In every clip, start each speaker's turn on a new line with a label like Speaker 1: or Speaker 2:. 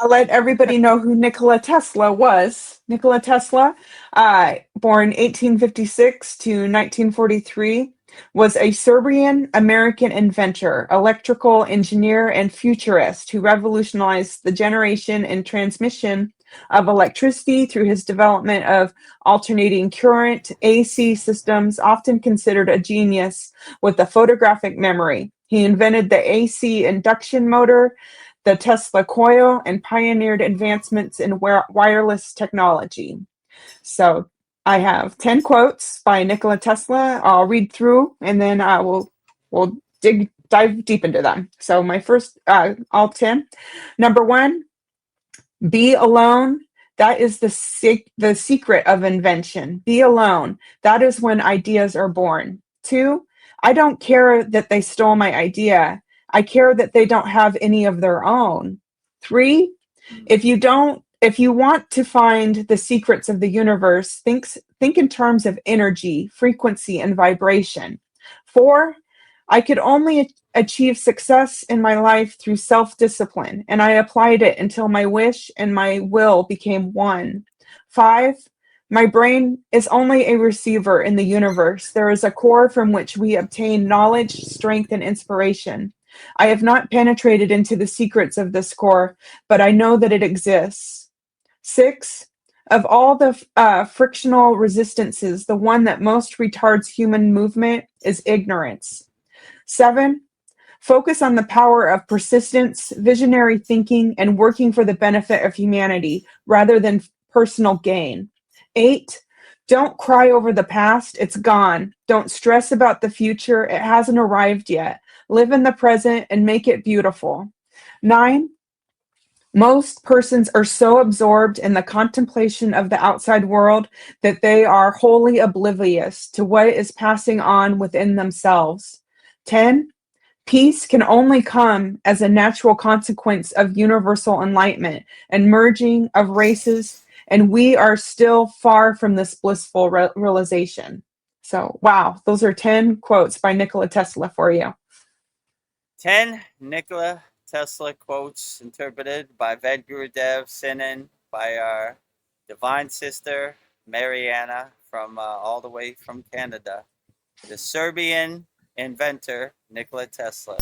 Speaker 1: I'll let everybody know who Nikola Tesla was. Nikola Tesla, born 1856 to 1943, was a Serbian-American inventor, electrical engineer, and futurist who revolutionized the generation and transmission of electricity through his development of alternating current AC systems, often considered a genius with a photographic memory. He invented the AC induction motor, the Tesla coil, and pioneered advancements in wireless technology. So I have 10 quotes by Nikola Tesla. I'll read through and then we'll dive deep into them. So my first, all 10. Number one, be alone. That is the secret of invention. Be alone. That is when ideas are born. Two, I don't care that they stole my idea. I care that they don't have any of their own. Three, if you want to find the secrets of the universe, think in terms of energy, frequency, and vibration. Four, I could only achieve success in my life through self-discipline, and I applied it until my wish and my will became one. Five, my brain is only a receiver in the universe. There is a core from which we obtain knowledge, strength, and inspiration. I have not penetrated into the secrets of this core, but I know that it exists. Six, of all the frictional resistances, the one that most retards human movement is ignorance. Seven, focus on the power of persistence, visionary thinking, and working for the benefit of humanity rather than personal gain. Eight, don't cry over the past. It's gone. Don't stress about the future. It hasn't arrived yet. Live in the present and make it beautiful. Nine, most persons are so absorbed in the contemplation of the outside world that they are wholly oblivious to what is passing on within themselves. 10, peace can only come as a natural consequence of universal enlightenment and merging of races, and we are still far from this blissful realization. So, wow, those are 10 quotes by Nikola Tesla for you.
Speaker 2: 10 Nikola Tesla quotes interpreted by Ved Gurudev, Sinin, by our divine sister, Mariana, from all the way from Canada. The Serbian inventor, Nikola Tesla.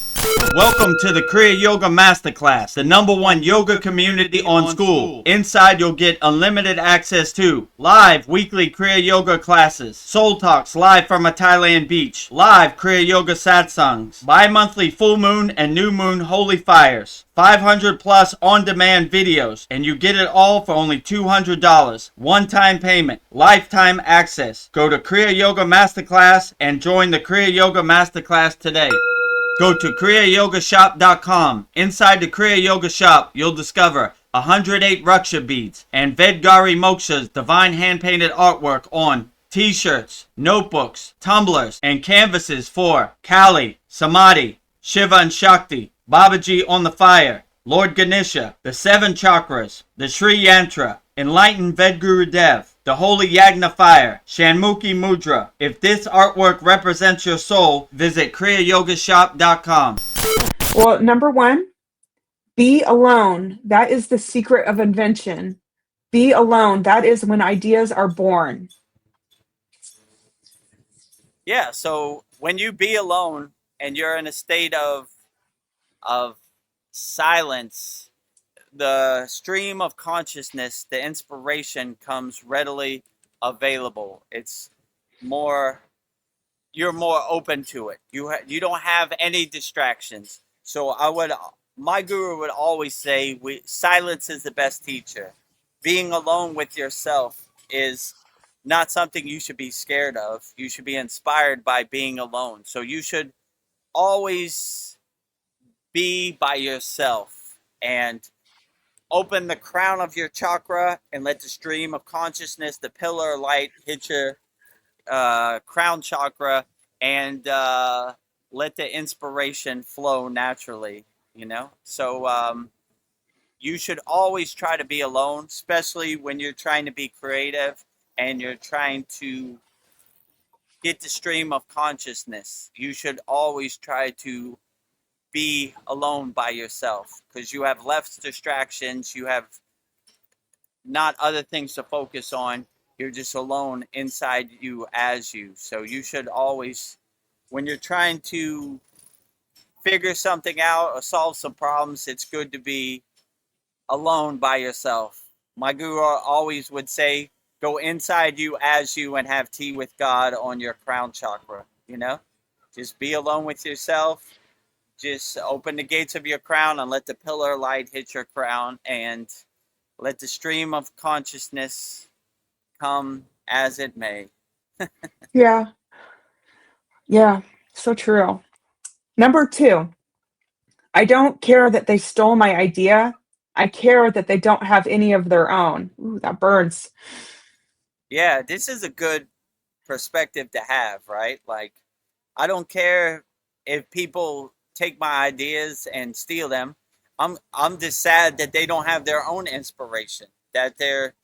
Speaker 3: Welcome to the Kriya Yoga Masterclass, the #1 yoga community on SKOOL. Inside you'll get unlimited access to live weekly Kriya Yoga classes, soul talks live from a Thailand beach, live Kriya Yoga satsangs, bi-monthly full moon and new moon holy fires, 500 plus on-demand videos, and you get it all for only $200. One-time payment, lifetime access. Go to Kriya Yoga Masterclass and join the Kriya Yoga Masterclass today. Go to kriyayogamasterclass.com. Inside the Kriya Yoga shop, you'll discover 108 Raksha beads and Vedgari Moksha's divine hand-painted artwork on t-shirts, notebooks, tumblers, and canvases for Kali, Samadhi, Shiva and Shakti, Babaji on the fire, Lord Ganesha, the 7 chakras, the Sri Yantra, Enlightened Vedgurudev, the Holy Yagna Fire, Shanmukhi Mudra. If this artwork represents your soul, visit kriyayogashop.com.
Speaker 1: Well, number one, be alone. That is the secret of invention. Be alone. That is when ideas are born.
Speaker 2: Yeah, so when you be alone and you're in a state of silence, the stream of consciousness, the inspiration comes readily available. It's more, you're more open to it. You don't have any distractions. So my guru would always say, silence is the best teacher. Being alone with yourself is not something you should be scared of. You should be inspired by being alone. So you should always be by yourself and open the crown of your chakra and let the stream of consciousness, the pillar light, hit your crown chakra, and let the inspiration flow naturally, So you should always try to be alone, especially when you're trying to be creative and you're trying to get the stream of consciousness. You should always try to be alone by yourself, because you have less distractions, you have not other things to focus on. You're just alone inside you as you. So you should always, when you're trying to figure something out or solve some problems, it's good to be alone by yourself. My guru always would say, go inside you as you and have tea with God on your crown chakra, you know? Just be alone with yourself. Just open the gates of your crown and let the pillar light hit your crown, and let the stream of consciousness come as it may.
Speaker 1: Yeah. Yeah. So true. Number 2, I don't care that they stole my idea. I care that they don't have any of their own. Ooh, that burns.
Speaker 2: Yeah, this is a good perspective to have, right? Like, I don't care if people take my ideas and steal them. I'm just sad that they don't have their own inspiration, that they're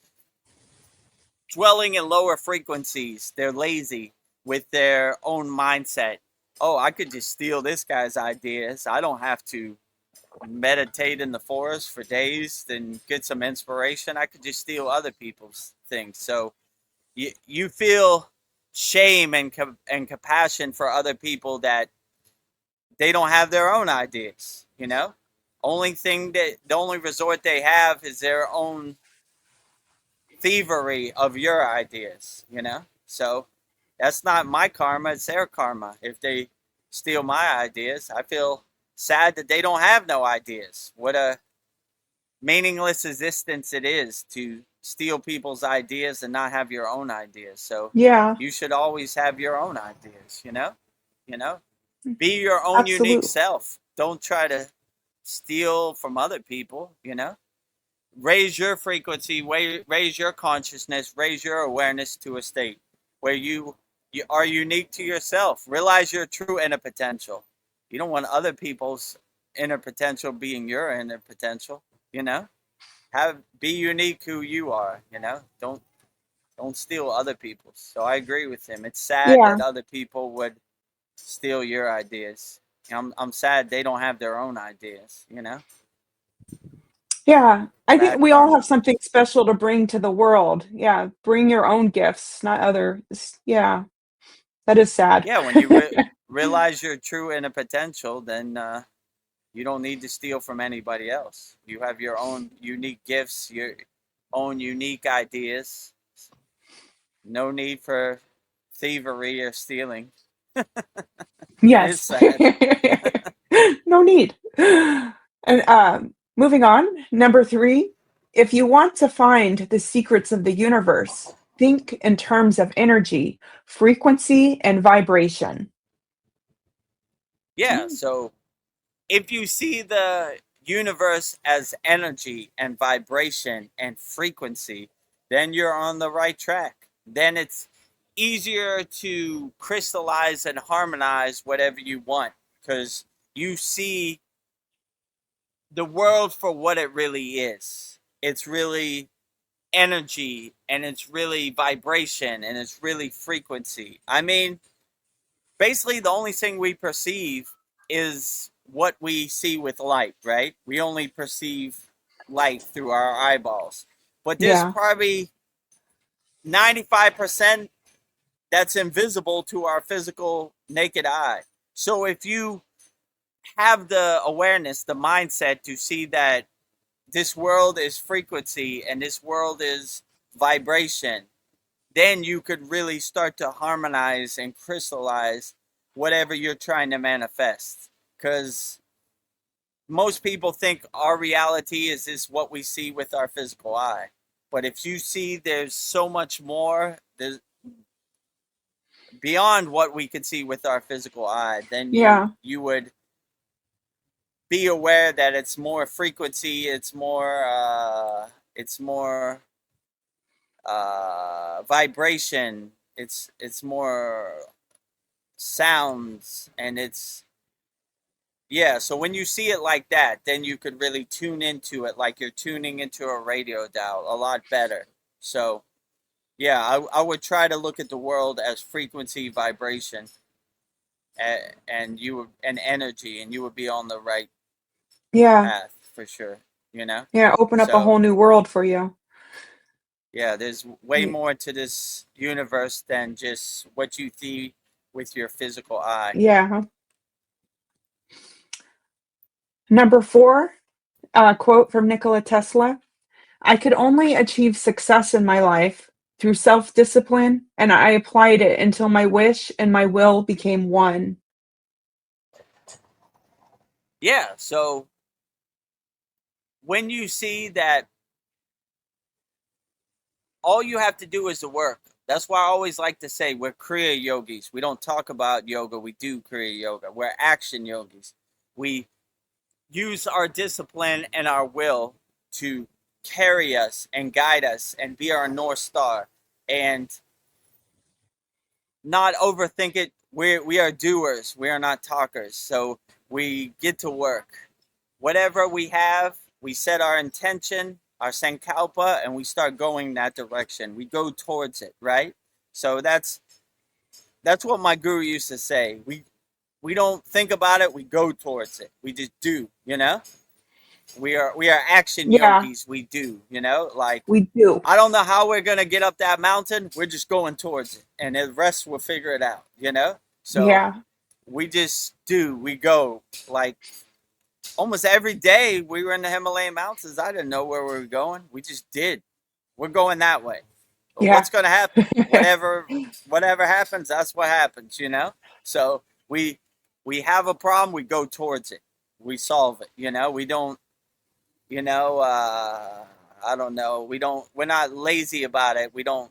Speaker 2: dwelling in lower frequencies. They're lazy with their own mindset. Oh, I could just steal this guy's ideas. I don't have to meditate in the forest for days and get some inspiration. I could just steal other people's things. So you feel shame and compassion for other people that they don't have their own ideas, you know? The only resort they have is their own thievery of your ideas, you know? So that's not my karma, it's their karma. If they steal my ideas, I feel sad that they don't have no ideas. What a meaningless existence it is to steal people's ideas and not have your own ideas. So
Speaker 1: Yeah,
Speaker 2: you should always have your own ideas, you know? You know? Be your own unique
Speaker 1: absolutely.
Speaker 2: self. Don't try to steal from other people, you know? Raise your frequency, raise your consciousness, raise your awareness to a state where you are unique to yourself. Realize your true inner potential. You don't want other people's inner potential being your inner potential, you know? Be unique who you are, you know? Don't steal other people's. So I agree with him. It's sad
Speaker 1: Yeah.
Speaker 2: that other people would steal your ideas. I'm sad they don't have their own ideas, you know?
Speaker 1: Yeah. I think
Speaker 2: Bad
Speaker 1: we all have
Speaker 2: karma.
Speaker 1: something special to bring to the world. Yeah. Bring your own gifts, not others. Yeah. That is sad.
Speaker 2: Yeah, when you realize your true inner potential, then you don't need to steal from anybody else. You have your own unique gifts, your own unique ideas. No need for thievery or stealing. It is
Speaker 1: Yes.
Speaker 2: sad.
Speaker 1: No need. And moving on, number 3, if you want to find the secrets of the universe, think in terms of energy, frequency, and vibration.
Speaker 2: Yeah,
Speaker 1: Mm.
Speaker 2: so if you see the universe as energy and vibration and frequency, then you're on the right track. Then it's easier to crystallize and harmonize whatever you want, because you see the world for what it really is. It's really energy, and it's really vibration, and it's really frequency. I mean, basically the only thing we perceive is what we see with light, right? We only perceive light through our eyeballs. But there's
Speaker 1: Yeah.
Speaker 2: probably 95% that's invisible to our physical naked eye. So if you have the awareness, the mindset to see that this world is frequency and this world is vibration, then you could really start to harmonize and crystallize whatever you're trying to manifest. Because most people think our reality is this what we see with our physical eye. But if you see there's so much more there's beyond what we could see with our physical eye, then
Speaker 1: Yeah.
Speaker 2: you would be aware that it's more frequency, it's more vibration, it's more sounds, and it's yeah. So when you see it like that, then you could really tune into it like you're tuning into a radio dial a lot better. So yeah, I would try to look at the world as frequency, vibration. and energy, and you would be on the right
Speaker 1: Yeah.
Speaker 2: path for sure. You know.
Speaker 1: Yeah. Open up a
Speaker 2: So
Speaker 1: whole new world for you.
Speaker 2: yeah, there's way
Speaker 1: Y-
Speaker 2: more to this universe than just what you see with your physical eye.
Speaker 1: Yeah. Huh? Number 4, quote from Nikola Tesla. I could only achieve success in my life through self-discipline, and I applied it until my wish and my will became one.
Speaker 2: Yeah. So when you see that all you have to do is the work. That's why I always like to say we're Kriya yogis. We don't talk about yoga, we do Kriya yoga. We're action yogis. We use our discipline and our will to carry us and guide us and be our North Star and not overthink it. We are doers, we are not talkers. So we get to work. Whatever we have, we set our intention, our sankalpa, and we start going that direction. We go towards it, right? So that's what my guru used to say. We don't think about it, we go towards it. We just do, you know? We are action
Speaker 1: Yeah,
Speaker 2: yogis, we do, you know? Like
Speaker 1: we do.
Speaker 2: I don't know how we're gonna get up that mountain. We're just going towards it. And the rest will figure it out, you know? So
Speaker 1: Yeah,
Speaker 2: we just do, we go. Like almost every day we were in the Himalayan mountains. I didn't know where we were going. We just did. We're going that way. But
Speaker 1: yeah.
Speaker 2: what's going to happen? Whatever happens, that's what happens, you know? So we have a problem, we go towards it. We solve it, you know? We don't, you know, I don't know. We're not lazy about it. We're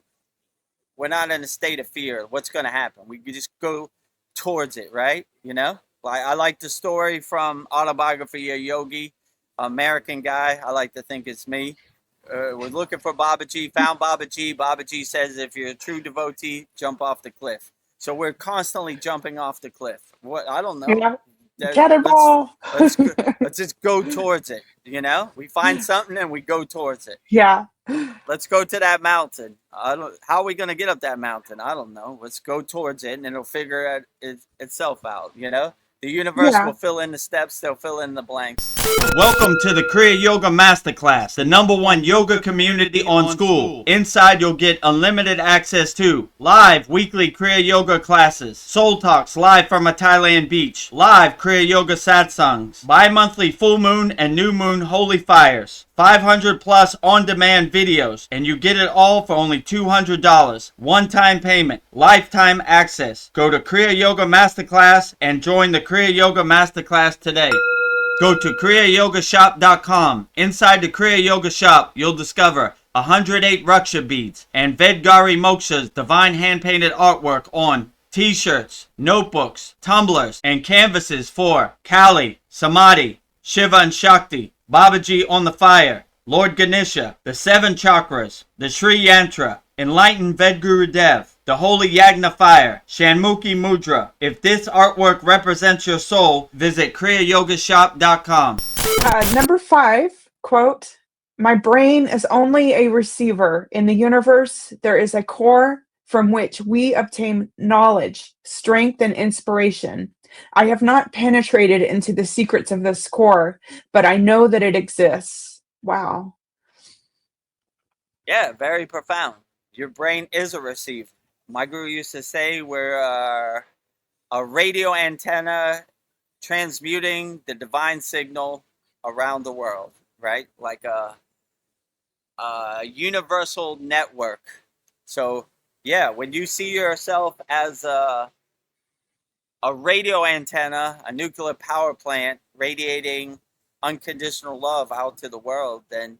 Speaker 2: not in a state of fear. What's going to happen? We just go towards it, right? You know, like I like the story from Autobiography of Yogi, American guy. I like to think it's me. We're looking for Babaji, found Babaji. Babaji says, if you're a true devotee, jump off the cliff. So we're constantly jumping off the cliff. What? I don't know.
Speaker 1: Yeah. Cannonball.
Speaker 2: Let's go, let's just go towards it. You know, we find something and we go towards it.
Speaker 1: Yeah.
Speaker 2: Let's go to that mountain. I don't. How are we going to get up that mountain? I don't know. Let's go towards it, and it'll figure itself out. You know, the universe will
Speaker 1: Yeah.
Speaker 2: fill in the steps. They'll fill in the blanks.
Speaker 3: Welcome to the Kriya Yoga Masterclass, the #1 yoga community on SKOOL. Inside, you'll get unlimited access to live weekly Kriya Yoga classes, soul talks live from a Thailand beach, live Kriya Yoga satsangs, bi-monthly full moon and new moon holy fires, 500 plus on-demand videos, and you get it all for only $200. One-time payment, lifetime access. Go to Kriya Yoga Masterclass and join the Kriya Yoga Masterclass today. Go to kriyayogashop.com. Inside the Kriya Yoga shop, you'll discover 108 Raksha beads and Vedgari Moksha's divine hand-painted artwork on t-shirts, notebooks, tumblers, and canvases for Kali, Samadhi, Shiva and Shakti, Babaji on the fire, Lord Ganesha, the 7 chakras, the Sri Yantra, Enlightened Vedguru Dev, the Holy Yagna Fire, Shanmukhi Mudra. If this artwork represents your soul, visit kriyayogashop.com.
Speaker 1: Number 5, quote, my brain is only a receiver. In the universe, there is a core from which we obtain knowledge, strength, and inspiration. I have not penetrated into the secrets of this core, but I know that it exists. Wow.
Speaker 2: Yeah, very profound. Your brain is a receiver. My guru used to say we're a radio antenna transmuting the divine signal around the world, right? Like a universal network. So yeah, when you see yourself as a radio antenna, a nuclear power plant radiating unconditional love out to the world, then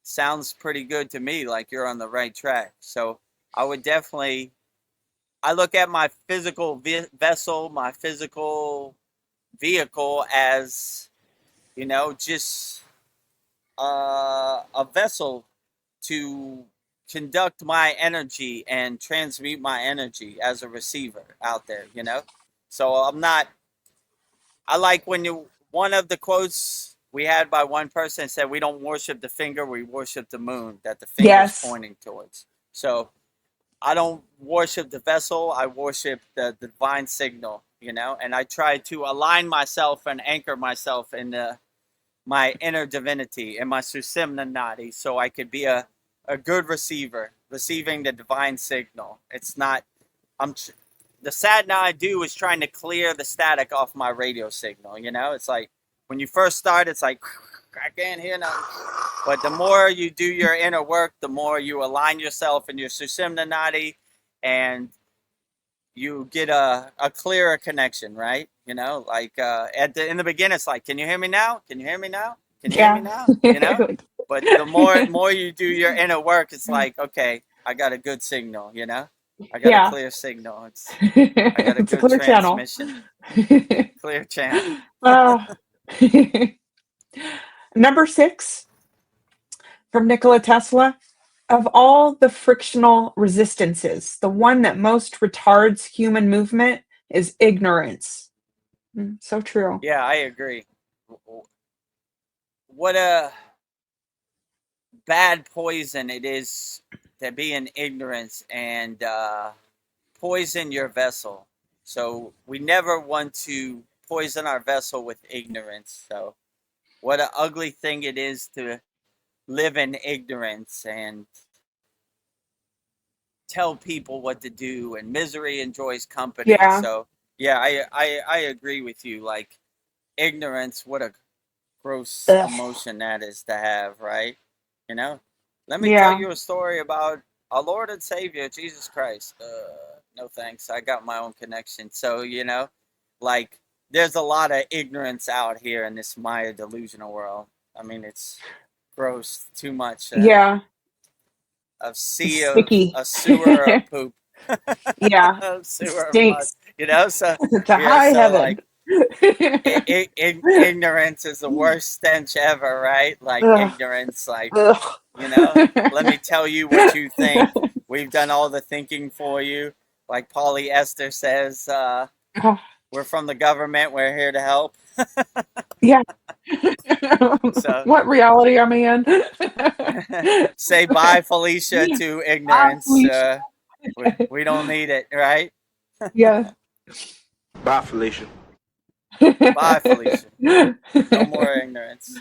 Speaker 2: sounds pretty good to me, like you're on the right track. So I would definitely, I look at my physical vessel, my physical vehicle as, you know, just a vessel to conduct my energy and transmute my energy as a receiver out there, you know? So I'm not, I like when one of the quotes we had by one person said, we don't worship the finger, we worship the moon that the finger's
Speaker 1: Yes.
Speaker 2: pointing towards. So I don't worship the vessel, I worship the divine signal you know, and I try to align myself and anchor myself in my inner divinity and my susimna nadi so I could be a good receiver, receiving the divine signal. It's not, I'm, the sadhana I do is trying to clear the static off my radio signal, you know? It's like when you first start, it's like, I can't hear nothing. But the more you do your inner work, the more you align yourself in your susimna nadi, and you get a clearer connection, right? You know, like in the beginning, it's like, can you hear me now? Can you hear me now? Can you hear me
Speaker 1: Yeah.
Speaker 2: now? You know, but the more you do your inner work, it's like, okay, I got a good signal. You know, I got a
Speaker 1: Yeah.
Speaker 2: clear signal. I got a
Speaker 1: It's a
Speaker 2: good
Speaker 1: clear channel.
Speaker 2: transmission, clear channel.
Speaker 1: Uh, number 6 from Nikola Tesla. Of all the frictional resistances, the one that most retards human movement is ignorance. So true.
Speaker 2: Yeah, I agree. What a bad poison it is to be in ignorance and poison your vessel. So we never want to poison our vessel with ignorance. So what an ugly thing it is to live in ignorance and tell people what to do, and misery enjoys company.
Speaker 1: Yeah.
Speaker 2: So yeah, I agree with you. Like ignorance, what a gross
Speaker 1: Ugh.
Speaker 2: emotion that is to have, right? You know? Let me tell
Speaker 1: Yeah.
Speaker 2: you a story about our Lord and Savior, Jesus Christ. No thanks. I got my own connection. So, you know, like, there's a lot of ignorance out here in this Maya delusional world. I mean, it's gross, too much.
Speaker 1: Yeah.
Speaker 2: A
Speaker 1: It's
Speaker 2: sea of
Speaker 1: sticky.
Speaker 2: a sewer of poop,
Speaker 1: Yeah.
Speaker 2: a
Speaker 1: It
Speaker 2: sewer of mud,
Speaker 1: stinks
Speaker 2: you know? So,
Speaker 1: to
Speaker 2: yeah,
Speaker 1: high
Speaker 2: so
Speaker 1: heaven.
Speaker 2: like, ignorance is the worst stench ever, right? Like
Speaker 1: Ugh.
Speaker 2: ignorance, like,
Speaker 1: Ugh.
Speaker 2: you know, let me tell you what you think. We've done all the thinking for you. Like polyester says, we're from the government. We're here to help.
Speaker 1: Yeah.
Speaker 2: So
Speaker 1: What reality am I in?
Speaker 2: say bye, Felicia, to
Speaker 1: Ah,
Speaker 2: ignorance.
Speaker 1: Felicia.
Speaker 2: We don't need it, right?
Speaker 1: Yeah.
Speaker 4: Bye, Felicia.
Speaker 2: Bye, Felicia. No more ignorance.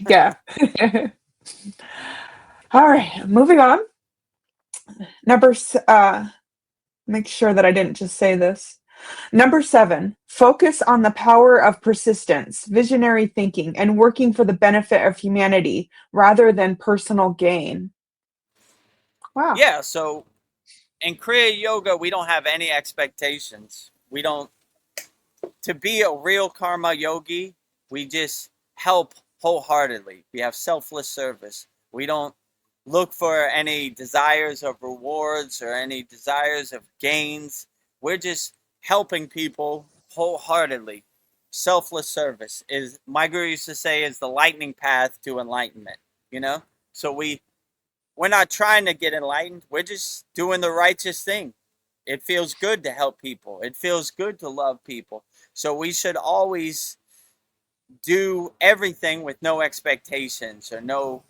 Speaker 1: Yeah. All right, moving on. Make sure that I didn't just say this. Number 7, focus on the power of persistence, visionary thinking, and working for the benefit of humanity rather than personal gain. Wow.
Speaker 2: Yeah, so in Kriya Yoga, we don't have any expectations. We don't, to be a real karma yogi, we just help wholeheartedly. We have selfless service. We don't look for any desires of rewards or any desires of gains. We're just helping people wholeheartedly. Selfless service is, my guru used to say, is the lightning path to enlightenment, you know? So we're not trying to get enlightened. We're just doing the righteous thing. It feels good to help people. It feels good to love people. So we should always do everything with no expectations or no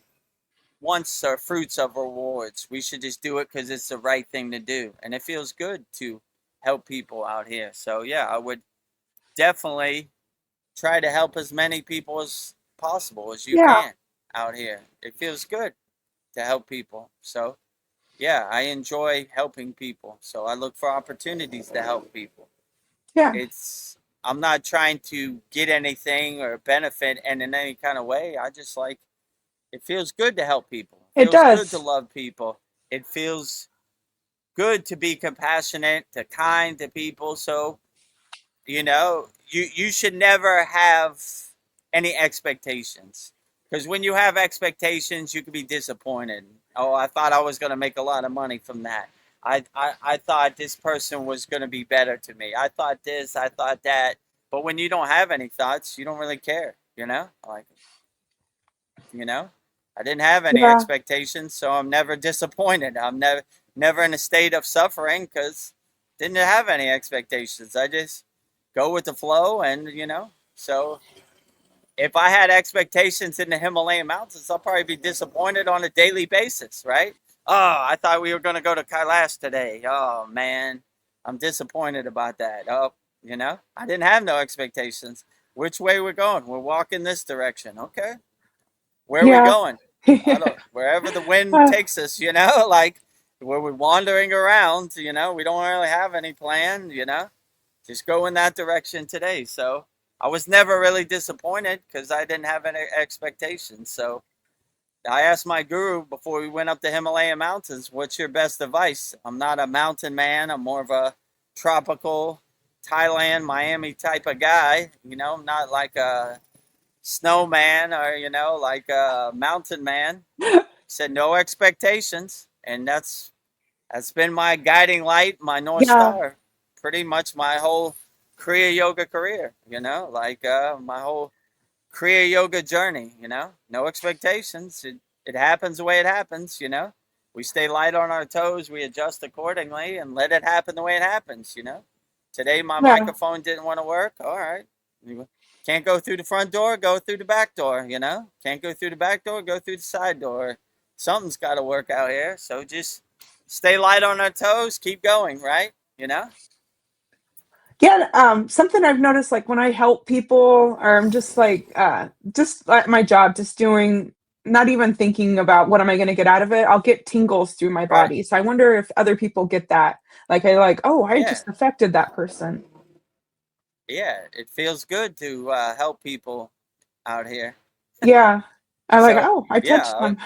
Speaker 2: wants or fruits of rewards. We should just do it because it's the right thing to do. And it feels good to help people out here. So yeah, I would definitely try to help as many people as possible as you
Speaker 1: Yeah.
Speaker 2: can out here. It feels good to help people. So yeah, I enjoy helping people. So I look for opportunities to help people.
Speaker 1: Yeah.
Speaker 2: It's, I'm not trying to get anything or benefit in any kind of way. I just like, it feels good to help people. It
Speaker 1: It
Speaker 2: feels good to
Speaker 1: does.
Speaker 2: love people. It feels good to be compassionate, to kind to people. So, you know, you should never have any expectations. Because when you have expectations, you can be disappointed. Oh, I thought I was going to make a lot of money from that. I thought this person was going to be better to me. I thought this, I thought that. But when you don't have any thoughts, you don't really care, you know? Like, you know, I didn't have any
Speaker 1: Yeah.
Speaker 2: expectations, so I'm never disappointed. I'm never in a state of suffering because didn't have any expectations. I just go with the flow, and you know, so if I had expectations in the Himalayan mountains, I'll probably be disappointed on a daily basis, right? Oh, I thought we were going to go to Kailash today. Oh man, I'm disappointed about that. Oh, You know, I didn't have no expectations. Which way we're going? We're walking this direction. Okay. Where are we
Speaker 1: Yeah.
Speaker 2: going? I don't, wherever the wind
Speaker 1: Uh,
Speaker 2: takes us, you know, like where we're wandering around, you know, we don't really have any plan, you know, just go in that direction today. So I was never really disappointed because I didn't have any expectations. So I asked my guru before we went up the Himalayan mountains, what's your best advice? I'm not a mountain man. I'm more of a tropical Thailand, Miami type of guy. You know, I'm not like a snowman or, you know, like a mountain man. He said no expectations. And that's been my guiding light, my North
Speaker 1: yeah.
Speaker 2: Star, pretty much my whole Kriya yoga career, you know, like my whole Kriya yoga journey, you know, no expectations. It happens the way it happens, you know. We stay light on our toes, we adjust accordingly, and let it happen the way it happens, you know. Today my
Speaker 1: Yeah.
Speaker 2: microphone didn't want to work. All right. You can't go through the front door, go through the back door, you know. Can't go through the back door, go through the side door. Something's got to work out here. So just stay light on our toes, keep going, right? You know?
Speaker 1: Yeah, something I've noticed, like when I help people, or I'm just at my job, just doing, not even thinking about what am I going to get out of it. I'll get tingles through my
Speaker 2: Right.
Speaker 1: body. So I wonder if other people get that. Like oh, I
Speaker 2: Yeah.
Speaker 1: just affected that person.
Speaker 2: Yeah. It feels good to help people out here.
Speaker 1: Yeah, I'm like,
Speaker 2: So,
Speaker 1: oh, I touched
Speaker 2: yeah.
Speaker 1: them.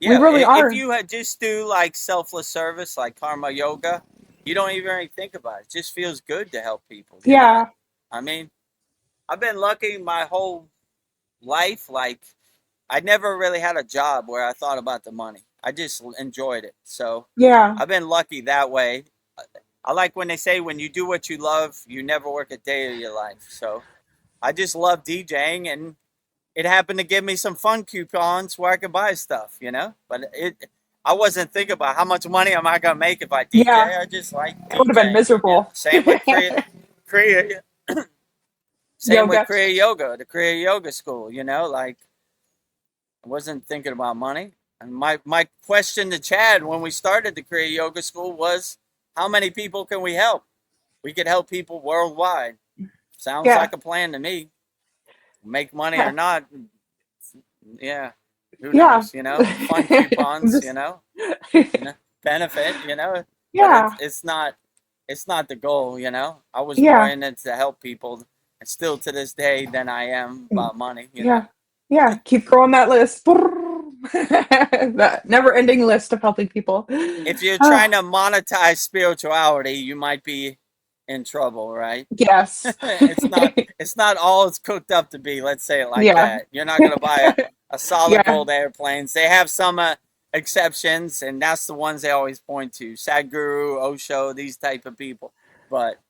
Speaker 1: We
Speaker 2: Yeah.
Speaker 1: really
Speaker 2: If
Speaker 1: are.
Speaker 2: you had just do like selfless service, like karma yoga, you don't even really think about it. It just feels good to help people, you know?
Speaker 1: Yeah,
Speaker 2: I mean, I've been lucky my whole life. Like, I never really had a job where I thought about the money. I just enjoyed it. So
Speaker 1: yeah,
Speaker 2: I've been lucky that way. I like when they say when you do what you love, you never work a day of your life. So I just love DJing, and it happened to give me some fun coupons where I could buy stuff, you know. But I wasn't thinking about how much money am I gonna make if I
Speaker 1: yeah.
Speaker 2: DJ. I just like
Speaker 1: It would have been
Speaker 2: DJing. You know,
Speaker 1: miserable.
Speaker 2: same with Kriya, same with
Speaker 1: Yoga.
Speaker 2: Kriya Yoga, the Kriya Yoga school. You know, like I wasn't thinking about money. And my question to Chad when we started the Kriya Yoga School was, how many people can we help? We could help people worldwide. Sounds
Speaker 1: Yeah,
Speaker 2: like a plan to me. Make money or
Speaker 1: yeah,
Speaker 2: not, yeah. Who
Speaker 1: yeah.
Speaker 2: knows? You know, fun coupons.
Speaker 1: Just,
Speaker 2: You know, benefit. You know, but
Speaker 1: yeah,
Speaker 2: it's not the goal. You know, I was more
Speaker 1: yeah.
Speaker 2: in it to help people, and still to this day than I am about money. You know.
Speaker 1: Yeah. Yeah. Keep growing that list. That never ending list of helping people.
Speaker 2: If you're
Speaker 1: Oh,
Speaker 2: trying to monetize spirituality, you might be in trouble, right?
Speaker 1: yes.
Speaker 2: It's not all it's cooked up to be. Let's say it like
Speaker 1: Yeah.
Speaker 2: that. You're not gonna buy a solid
Speaker 1: Yeah.
Speaker 2: gold airplanes. They have some exceptions, and that's the ones they always point to: Sadhguru, Osho, these type of people. But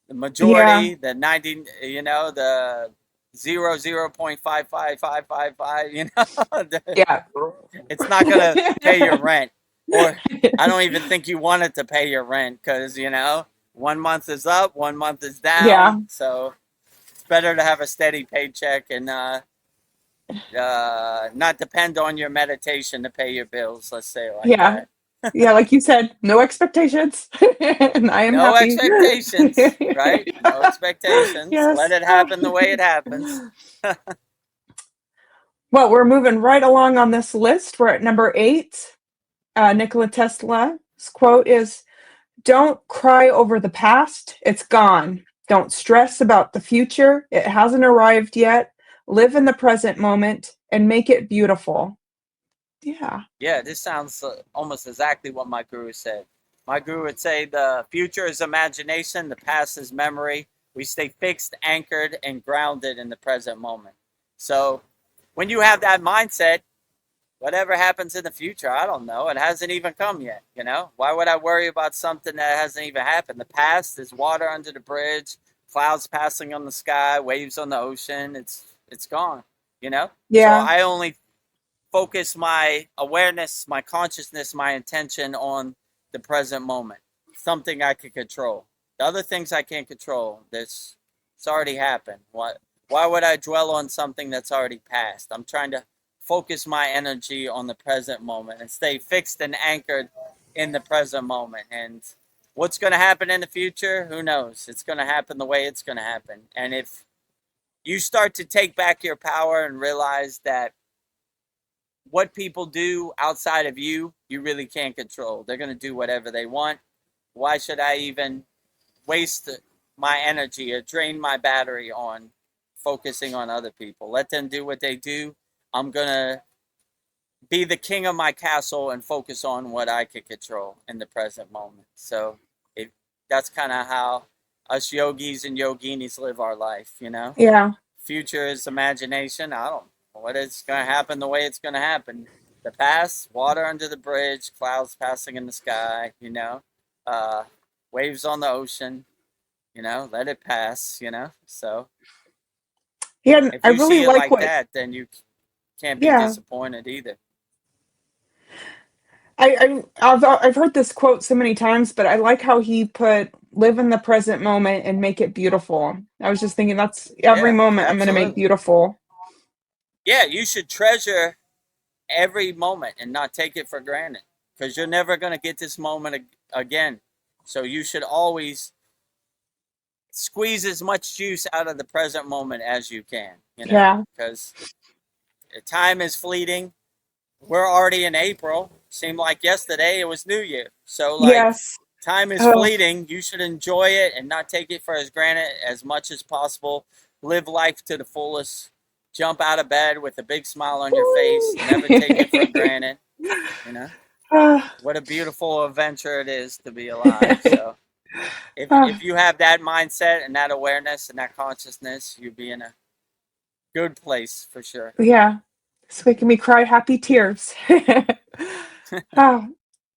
Speaker 2: the
Speaker 1: Yeah.
Speaker 2: majority, the 90, you know, the 0.55555, you know,
Speaker 1: Yeah.
Speaker 2: it's not gonna pay your rent, or I don't even think you want it to pay your rent because you know 1 month is up, 1 month is
Speaker 1: Yeah.
Speaker 2: down, so it's better to have a steady paycheck and not depend on your meditation to pay your bills. Let's say it like
Speaker 1: Yeah.
Speaker 2: that.
Speaker 1: Yeah. Like you said, no expectations. And I am
Speaker 2: No
Speaker 1: happy.
Speaker 2: expectations, right? No expectations. Let
Speaker 1: Yes.
Speaker 2: it happen the way it happens.
Speaker 1: Well, we're moving right along on this list. We're at number 8. Nikola Tesla's quote is, "Don't cry over the past, it's gone. Don't stress about the future, it hasn't arrived yet. Live in the present moment and make it beautiful." Yeah.
Speaker 2: Yeah, this sounds almost exactly what my guru said. My guru would say the future is imagination, the past is memory. We stay fixed, anchored, and grounded in the present moment. So when you have that mindset, whatever happens in the future, I don't know. It hasn't even come yet, you know? Why would I worry about something that hasn't even happened? The past is water under the bridge, clouds passing on the sky, waves on the ocean. It's gone, you know? So
Speaker 1: Yeah.
Speaker 2: I only focus my awareness, my consciousness, my intention on the present moment. Something I can control. The other things I can't control. It's already happened. Why would I dwell on something that's already passed? I'm trying to focus my energy on the present moment and stay fixed and anchored in the present moment. And what's going to happen in the future? Who knows? It's going to happen the way it's going to happen. And if you start to take back your power and realize that what people do outside of you, you really can't control. They're going to do whatever they want. Why should I even waste my energy or drain my battery on focusing on other people? Let them do what they do. I'm going to be the king of my castle and focus on what I can control in the present moment. So that's kind of how us yogis and yoginis live our life, you know?
Speaker 1: Yeah.
Speaker 2: Future is imagination. I don't know what it's going to happen the way it's going to happen. The past, water under the bridge, clouds passing in the sky, you know? Waves on the ocean, you know? Let it pass, you know? So
Speaker 1: Yeah, and
Speaker 2: if
Speaker 1: I
Speaker 2: you
Speaker 1: really
Speaker 2: see it
Speaker 1: like
Speaker 2: like
Speaker 1: what,
Speaker 2: that, then you can't be
Speaker 1: yeah.
Speaker 2: disappointed either.
Speaker 1: I've heard this quote so many times, but I like how he put live in the present moment and make it beautiful. I was just thinking that's every
Speaker 2: Yeah,
Speaker 1: moment I'm going to make
Speaker 2: absolutely.
Speaker 1: beautiful.
Speaker 2: Yeah, you should treasure every moment and not take it for granted because you're never going to get this moment again. So you should always squeeze as much juice out of the present moment as you can, you know,
Speaker 1: Yeah.
Speaker 2: because time is fleeting. We're already in April. Seemed like yesterday it was New Year. So, like,
Speaker 1: Yes.
Speaker 2: time is
Speaker 1: Oh,
Speaker 2: fleeting. You should enjoy it and not take it for as granted as much as possible. Live life to the fullest. Jump out of bed with a big smile on your face. Never take it for granted. You know,
Speaker 1: Ah,
Speaker 2: what a beautiful adventure it is to be alive. So, if
Speaker 1: ah,
Speaker 2: you have that mindset and that awareness and that consciousness, you'll be in a good place for sure.
Speaker 1: yeah. It's making me cry happy tears. Ah,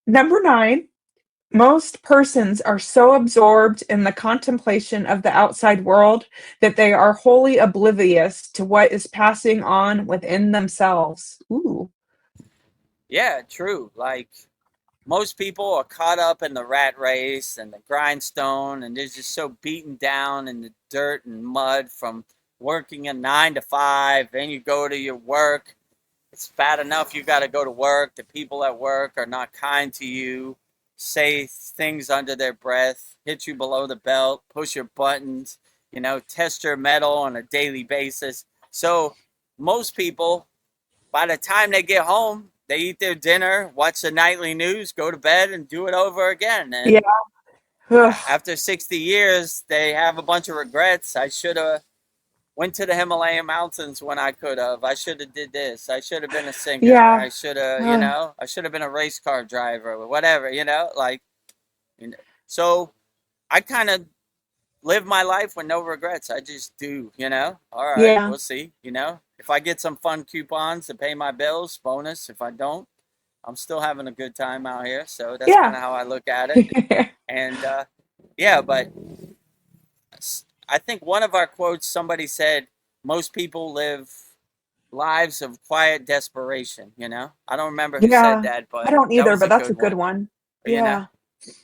Speaker 1: number 9. Most persons are so absorbed in the contemplation of the outside world that they are wholly oblivious to what is passing on within themselves. Ooh.
Speaker 2: Yeah, true. Like, most people are caught up in the rat race and the grindstone, and they're just so beaten down in the dirt and mud from working a 9 to 5. Then you go to your work. It's bad enough you got to go to work. The people at work are not kind to you, say things under their breath, hit you below the belt, push your buttons, you know, test your metal on a daily basis. So most people, by the time they get home, they eat their dinner, watch the nightly news, go to bed, and do it over again.
Speaker 1: Yeah.
Speaker 2: And
Speaker 1: Ugh.
Speaker 2: after 60 years, they have a bunch of regrets. I should have went to the Himalayan mountains when I could have. I should have did this. I should have been a singer.
Speaker 1: Yeah.
Speaker 2: I should have, you
Speaker 1: Ugh.
Speaker 2: know, I should have been a race car driver or whatever, you know, like, you know. So I kind of live my life with no regrets. I just do, you know. All right,
Speaker 1: Yeah.
Speaker 2: we'll see, you know. If I get some fun coupons to pay my bills, bonus. If I don't, I'm still having a good time out here. So that's kind
Speaker 1: Yeah.
Speaker 2: of how I look at it. And yeah, but I think one of our quotes, somebody said, most people live lives of quiet desperation, you know? I don't remember who said
Speaker 1: Yeah.
Speaker 2: that,
Speaker 1: I
Speaker 2: but
Speaker 1: don't
Speaker 2: that
Speaker 1: either,
Speaker 2: was
Speaker 1: but
Speaker 2: a
Speaker 1: that's a
Speaker 2: good
Speaker 1: good
Speaker 2: one,
Speaker 1: one.
Speaker 2: you know?
Speaker 1: Yeah.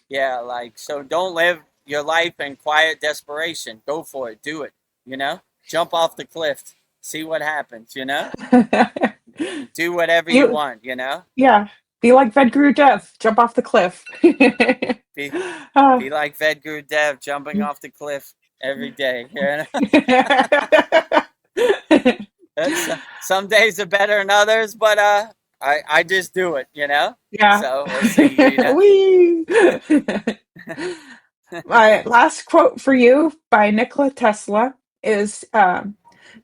Speaker 2: Yeah, like, so don't live your life in quiet desperation. Go for it. Do it, you know? Jump off the cliff. See what happens, you know? Do whatever you
Speaker 1: You
Speaker 2: want, you know?
Speaker 1: yeah. Be like Vedguru Death. Jump off the cliff.
Speaker 2: Be
Speaker 1: Ah.
Speaker 2: be like Vedguru Dev jumping off the cliff every day, you know? That's, some days are better than others, but I just do it, you know?
Speaker 1: Yeah.
Speaker 2: So we'll see, you know?
Speaker 1: Whee! My last quote for you by Nikola Tesla is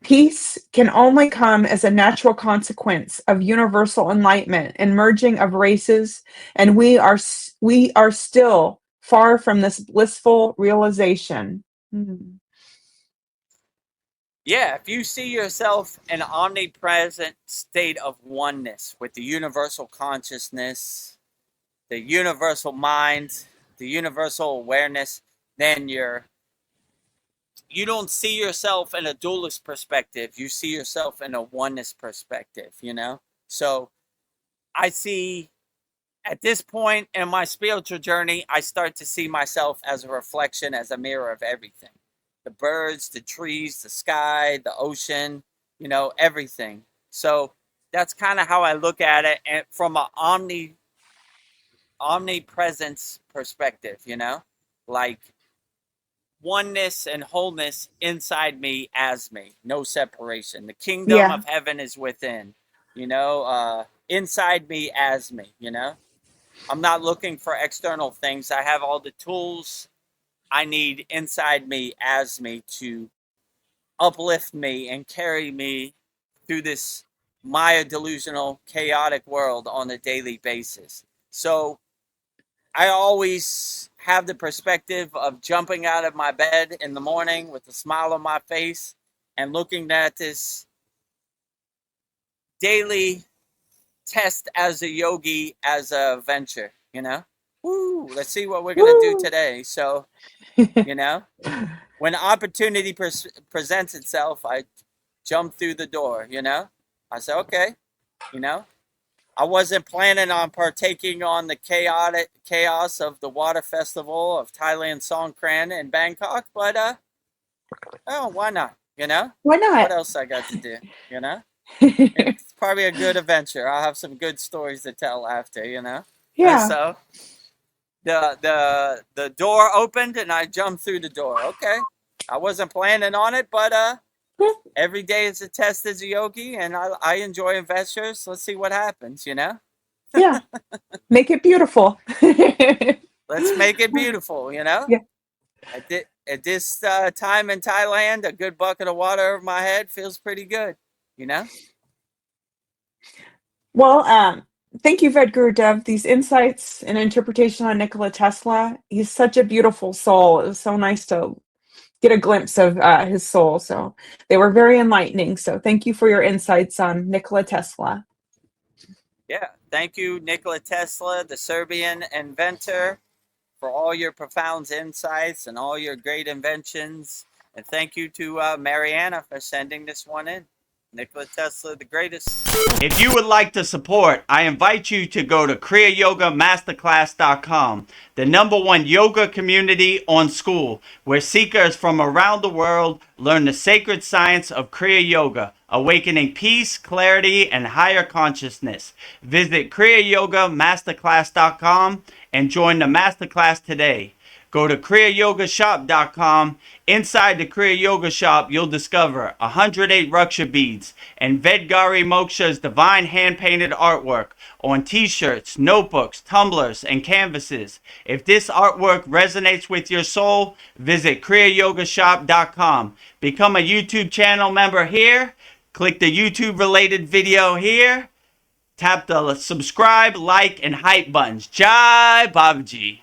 Speaker 1: peace can only come as a natural consequence of universal enlightenment and merging of races, and we are still far from this blissful realization. Hmm.
Speaker 2: Yeah, if you see yourself in an omnipresent state of oneness with the universal consciousness, the universal mind, the universal awareness, then you don't see yourself in a dualist perspective. You see yourself in a oneness perspective, you know? So I see at this point in my spiritual journey, I start to see myself as a reflection, as a mirror of everything: the birds, the trees, the sky, the ocean, you know, everything. So that's kind of how I look at it. And from an omnipresence perspective, like oneness and wholeness inside me as me, no separation. The kingdom
Speaker 1: Yeah.
Speaker 2: of heaven is within, inside me as me, I'm not looking for external things. I have all the tools I need inside me as me to uplift me and carry me through this Maya delusional, chaotic world on a daily basis. So I always have the perspective of jumping out of my bed in the morning with a smile on my face and looking at this daily test as a yogi, as a venture, Woo, let's see what we're going to do
Speaker 1: Woo!
Speaker 2: today. So, when opportunity presents itself, I jump through the door, I say, okay, you know, I wasn't planning on partaking on the chaos of the water festival of Thailand Songkran in Bangkok, but why not?
Speaker 1: Why not?
Speaker 2: What else I got to do? It's probably a good adventure. I'll have some good stories to tell after.
Speaker 1: Yeah.
Speaker 2: So the door opened and I jumped through the door. Okay, I wasn't planning on it, but every day is a test as a yogi, and I enjoy adventures. Let's see what happens.
Speaker 1: Yeah. Make it beautiful.
Speaker 2: Let's make it beautiful,
Speaker 1: Yeah.
Speaker 2: At this time in Thailand, a good bucket of water over my head feels pretty good,
Speaker 1: Well, thank you, Vedguru Dev. These insights and interpretation on Nikola Tesla. He's such a beautiful soul. It was so nice to get a glimpse of his soul. So they were very enlightening. So thank you for your insights on Nikola Tesla.
Speaker 2: Yeah, thank you, Nikola Tesla, the Serbian inventor, for all your profound insights and all your great inventions. And thank you to Mariana for sending this one in. Nikola Tesla, the greatest.
Speaker 3: If you would like to support, I invite you to go to kriyayogamasterclass.com, the #1 yoga community on SKOOL, where seekers from around the world learn the sacred science of Kriya Yoga, awakening peace, clarity, and higher consciousness. Visit kriyayogamasterclass.com and join the masterclass today. Go to kriyayogashop.com. Inside the Kriya Yoga shop, you'll discover 108 Raksha beads and Vedgari Moksha's divine hand-painted artwork on t-shirts, notebooks, tumblers, and canvases. If this artwork resonates with your soul, visit kriyayogashop.com. Become a YouTube channel member here. Click the YouTube-related video here. Tap the subscribe, like, and hype buttons. Jai Babaji.